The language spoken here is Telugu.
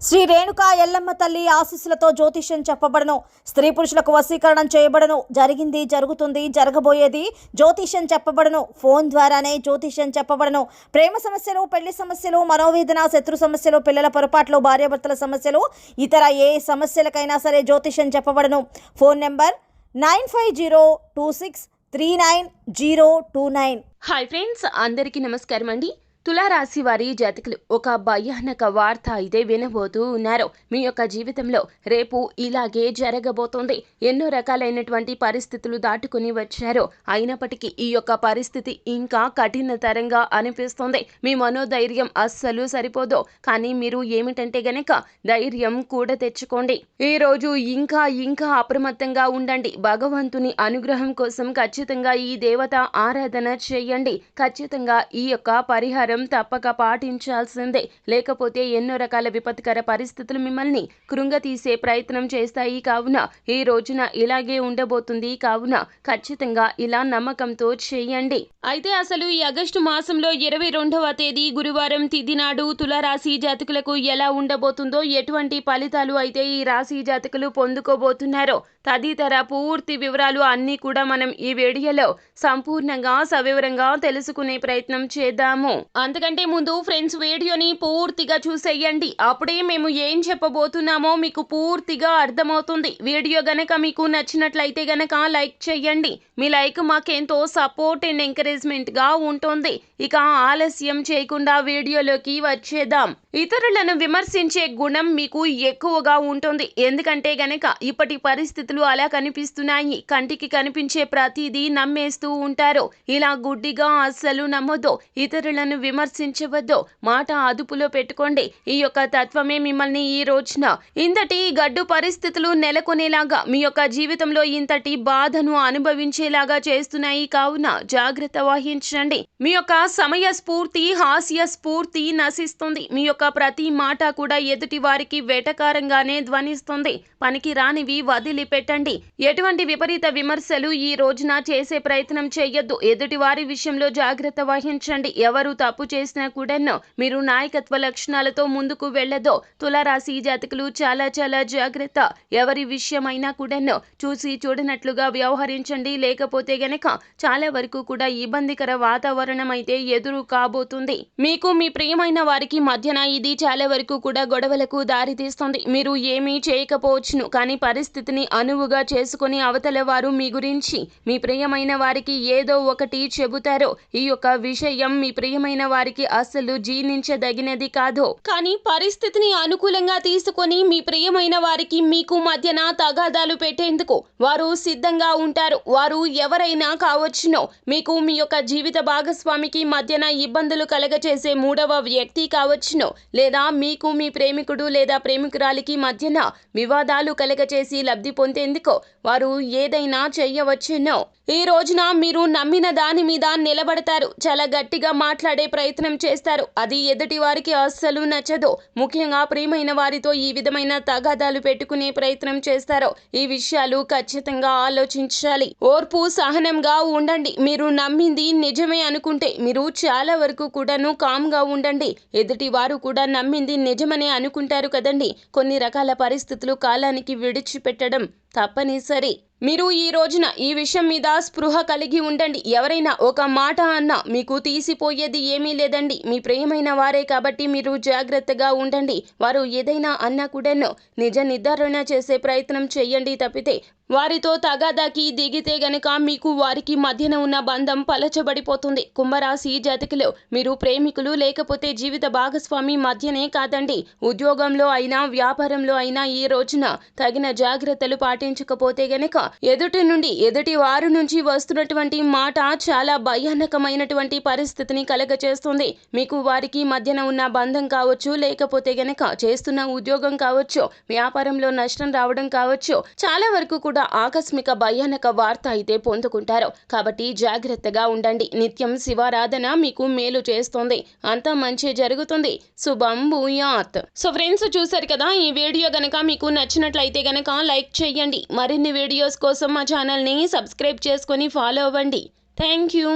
శ్రీ రేణుకా ఎల్లమ్మ తల్లి ఆశీస్సులతో జ్యోతిష్యం చెప్పబడను. స్త్రీ పురుషులకు వశీకరణం చేయబడను. జరిగింది, జరుగుతుంది, జరగబోయేది జ్యోతిష్యం చెప్పబడను. ఫోన్ ద్వారానే జ్యోతిష్యం చెప్పబడను. ప్రేమ సమస్యలు, పెళ్లి సమస్యలు, మనోవేదన, శత్రు సమస్యలు, పిల్లల పొరపాట్లు, భార్యాభర్తల సమస్యలు, ఇతర ఏ సమస్యలకైనా సరే జ్యోతిష్యం చెప్పబడను. Phone number 9502639029. హాయ్ ఫ్రెండ్స్, అందరికీ నమస్కారం అండి. తులారాశి వారి జాతకులు ఒక భయానక వార్త అయితే వినబోతూ ఉన్నారు. మీ యొక్క జీవితంలో రేపు ఇలాగే జరగబోతోంది. ఎన్నో రకాలైనటువంటి పరిస్థితులు దాటుకుని వచ్చారు. అయినప్పటికీ ఈ యొక్క పరిస్థితి ఇంకా కఠినతరంగా అనిపిస్తుంది. మీ మనోధైర్యం అస్సలు సరిపోదు. కానీ మీరు ఏమిటంటే గనక ధైర్యం కూడా తెచ్చుకోండి. ఈ రోజు ఇంకా అప్రమత్తంగా ఉండండి. భగవంతుని అనుగ్రహం కోసం ఖచ్చితంగా ఈ దేవత ఆరాధన చేయండి. ఖచ్చితంగా ఈ యొక్క పరిహారం తప్పక పాటించాల్సిందే. లేకపోతే ఎన్నో రకాల విపత్కర పరిస్థితులు మిమ్మల్ని కృంగతీసే ప్రయత్నం చేస్తాయి. కావున ఈ రోజున ఇలాగే ఉండబోతుంది. కావున ఖచ్చితంగా ఇలా నమ్మకంతో చేయండి. అయితే అసలు ఈ ఆగస్టు మాసంలో 22వ తేదీ గురువారం తిథి నాడు తులారాశి జాతకులకు ఎలా ఉండబోతుందో, ఎటువంటి ఫలితాలు అయితే ఈ రాశి జాతకులు పొందుకోబోతున్నారో తదితర పూర్తి వివరాలు అన్నీ కూడా మనం ఈ వీడియోలో సంపూర్ణంగా సవివరంగా తెలుసుకునే ప్రయత్నం చేద్దాము. అంతకంటే ముందు ఫ్రెండ్స్, వీడియోని పూర్తిగా చూసేయండి. అప్పుడే మేము ఏం చెప్పబోతున్నామో మీకు పూర్తిగా అర్థమవుతుంది. వీడియో గనక మీకు నచ్చినట్లయితే గనక లైక్ చేయండి. మీ లైక్ మాకెంతో సపోర్ట్ అండ్ ఎంకరేజ్మెంట్ గా ఉంటుంది. ఇక ఆలస్యం చేయకుండా వీడియోలోకి వచ్చేద్దాం. ఇతరులను విమర్శించే గుణం మీకు ఎక్కువగా ఉంటుంది. ఎందుకంటే గనక ఇప్పటి పరిస్థితులు అలా కనిపిస్తున్నాయి. కంటికి కనిపించే ప్రతిదీ నమ్మేస్తూ ఉంటారు. ఇలా గుడ్డిగా అస్సలు నమ్మొద్దు. ఇతరులను విమర్శించవద్దు. మాట అదుపులో పెట్టుకోండి. ఈ యొక్క తత్వమే మిమ్మల్ని ఈ రోజున ఇంతటి గడ్డు పరిస్థితులు నెలకొనేలాగా, మీ యొక్క జీవితంలో ఇంతటి బాధను అనుభవించేలాగా చేస్తున్నాయి. కావున జాగ్రత్త వహించండి. మీ యొక్క సమయ స్ఫూర్తి, హాస్య స్ఫూర్తి నశిస్తుంది. మీ యొక్క ప్రతి మాట కూడా ఎదుటి వారికి వెటకారంగానే ధ్వనిస్తుంది. పనికి రానివి వదిలిపెట్టండి. ఎటువంటి విపరీత విమర్శలు ఈ రోజున చేసే ప్రయత్నం చేయొద్దు. ఎదుటి వారి విషయంలో జాగ్రత్త వహించండి. ఎవరు తప్పు చేసినా కూడాను మీరు నాయకత్వ లక్షణాలతో ముందుకు వెళ్ళదో. తులారాశి జాతకులు చాలా జాగ్రత్త. ఎవరి విషయమైనా కూడాను చూసి చూడనట్లుగా వ్యవహరించండి. లేకపోతే గనక చాలా వరకు కూడా ఇబ్బందికర వాతావరణం అయితే ఎదురు కాబోతుంది. మీకు మీ ప్రియమైన వారికి మధ్యన ఇది చాలా వరకు కూడా గొడవలకు దారితీస్తుంది. మీరు ఏమీ చేయకపోవచ్చును, కానీ పరిస్థితిని అనువుగా చేసుకుని అవతల వారు మీ గురించి మీ ప్రియమైన వారికి ఏదో ఒకటి చెబుతారు. ఈ యొక్క విషయం మీ ప్రియమైన వారికి అస్సలు జీర్ణించదగినది కాదు. కానీ పరిస్థితిని అనుకూలంగా తీసుకొని మీ ప్రియమైన వారికి మీకు మధ్యన తగాదాలు పెట్టేందుకు వారు సిద్ధంగా ఉంటారు. వారు ఎవరైనా కావచ్చును. మీకు మీ యొక్క జీవిత భాగస్వామికి మధ్యన ఇబ్బందులు కలగచేసే మూడవ వ్యక్తి కావచ్చును, లేదా మీకు మీ ప్రేమికుడు లేదా ప్రేమికురాలికి మధ్యన వివాదాలు కలగచేసి లబ్ధి పొందేందుకు వారు ఏదైనా చెయ్యవచ్చును. ఈ రోజున మీరు నమ్మిన దాని మీద నిలబడతారు. చాలా గట్టిగా మాట్లాడే ప్రయత్నం చేస్తారు. అది ఎదుటి వారికి అస్సలు నచ్చదు. ముఖ్యంగా ప్రియమైన వారితో ఈ విధమైన తగాదాలు పెట్టుకునే ప్రయత్నం చేస్తారు. ఈ విషయాలు ఖచ్చితంగా ఆలోచించాలి. ఓర్పు, సహనంగా ఉండండి. మీరు నమ్మింది నిజమే అనుకుంటే మీరు చాలా వరకు కూడాను కామ్గా ఉండండి. ఎదుటి వారు కూడా నమ్మింది నిజమనే అనుకుంటారు కదండి. కొన్ని రకాల పరిస్థితులు కాలానికి విడిచిపెట్టడం తప్పనిసరి. మీరు ఈ రోజున ఈ విషయం మీద స్పృహ కలిగి ఉండండి. ఎవరైనా ఒక మాట అన్నా మీకు తీసిపోయేది ఏమీ లేదండి. మీ ప్రియమైన వారే కాబట్టి మీరు జాగ్రత్తగా ఉండండి. వారు ఏదైనా అన్నా కూడాను నిజ నిర్ధారణ చేసే ప్రయత్నం చేయండి. తప్పితే వారితో తగాదాకి దిగితే గనక మీకు వారికి మధ్యన ఉన్న బంధం పలచబడిపోతుంది. కుంభరాశి జాతకులు, మీరు ప్రేమికులు లేకపోతే జీవిత భాగస్వామి మధ్యనే కాదండి, ఉద్యోగంలో అయినా వ్యాపారంలో అయినా ఈ రోజున తగిన జాగ్రత్తలు పాటించకపోతే గనక ఎదుటి వారి నుంచి వస్తున్నటువంటి మాట చాలా భయానకమైనటువంటి పరిస్థితిని కలగచేస్తుంది. మీకు వారికి మధ్యన ఉన్న బంధం కావచ్చు, లేకపోతే గనక చేస్తున్న ఉద్యోగం కావచ్చు, వ్యాపారంలో నష్టం రావడం కావచ్చు, చాలా వరకు కూడా ఆకస్మిక భయానక వార్త అయితే పొందుకుంటారు. కాబట్టి జాగ్రత్తగా ఉండండి. నిత్యం శివారాధన మీకు మేలు చేస్తుంది. అంతా మంచి జరుగుతుంది. శుభం భూయాత్. సో ఫ్రెండ్స్, చూసారు కదా, ఈ వీడియో గనక మీకు నచ్చినట్లయితే గనక లైక్ చేయండి. మరిన్ని వీడియోస్ కోసం మా ఛానల్ని సబ్స్క్రైబ్ చేసుకొని ఫాలో అవ్వండి. Thank you.